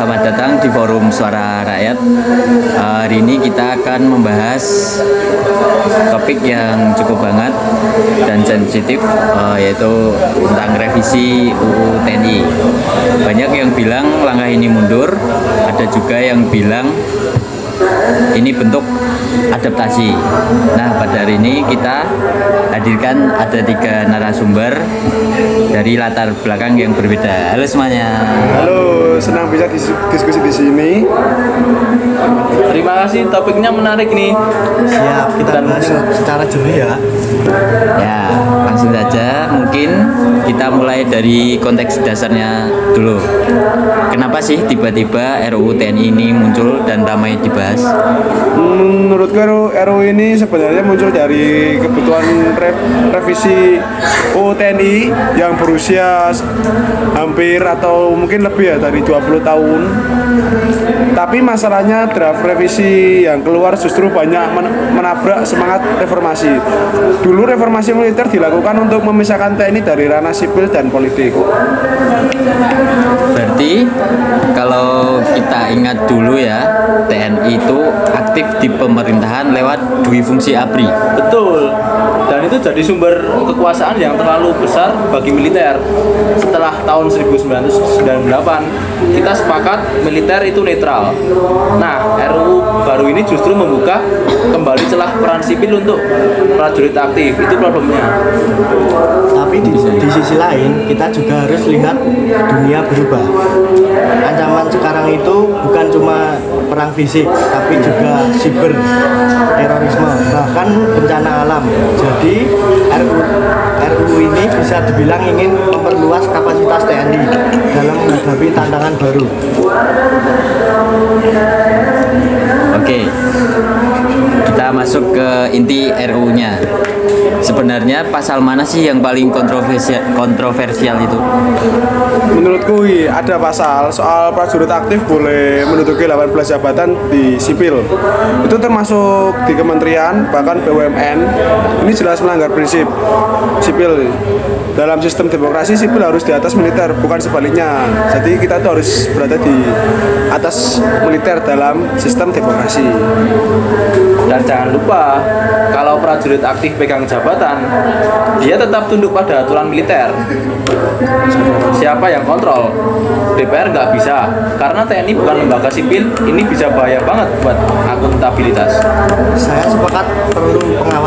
selamat datang di Forum Suara Rakyat. Hari ini kita akan membahas topik yang cukup banget dan sensitif, yaitu tentang revisi UU TNI. Banyak yang bilang langkah ini mundur, ada juga yang bilang ini bentuk adaptasi. Nah, pada hari ini kita hadirkan ada 3 narasumber dari latar belakang yang berbeda. Halo semuanya. Halo, senang bisa diskusi di sini. Terima kasih, topiknya menarik nih. Siap, kita bahas secara jernih ya. Ya, langsung saja. Mungkin kita mulai dari konteks dasarnya dulu. Kenapa sih tiba-tiba RUU TNI ini muncul dan ramai dibahas? Menurutku RUU ini sebenarnya muncul dari kebutuhan revisi UU TNI yang berusia hampir atau mungkin lebih ya dari 20 tahun. Tapi masalahnya draft revisi yang keluar justru banyak menabrak semangat reformasi. Dulu reformasi militer dilakukan untuk memisahkan TNI dari ranah sipil dan politik. Berarti kalau kita ingat dulu ya, TNI itu aktif di pemerintahan lewat dui fungsi ABRI. Betul. Dan itu jadi sumber kekuasaan yang terlalu besar bagi militer. Setelah tahun 1998, kita sepakat militer itu netral. Nah, RUU baru ini justru membuka kembali celah peran sipil untuk prajurit aktif. Itu problemnya. Tapi di sisi lain kita juga harus lihat dunia berubah. Ancaman sekarang itu bukan cuma perang fisik, tapi juga siber, terorisme, bahkan bencana alam. Jadi RUU ini bisa dibilang ingin memperluas kapasitas TNI dalam menghadapi tantangan baru. Oke, kita masuk ke inti RUU-nya. Sebenarnya pasal mana sih yang paling kontroversial itu? Menurutku ada pasal soal prajurit aktif boleh menduduki 18 jabatan di sipil. Itu termasuk di kementerian, bahkan BUMN. Ini jelas melanggar prinsip sipil. Dalam sistem demokrasi, sipil harus di atas militer, bukan sebaliknya. Jadi kita tuh harus berada di atas militer dalam sistem demokrasi. Dan jangan lupa, kalau prajurit aktif pegang jabatan, dia tetap tunduk pada aturan militer. Siapa yang kontrol? DPR nggak bisa, karena TNI bukan lembaga sipil. Ini bisa bahaya banget buat akuntabilitas. Saya sepakat perlu pengawasan.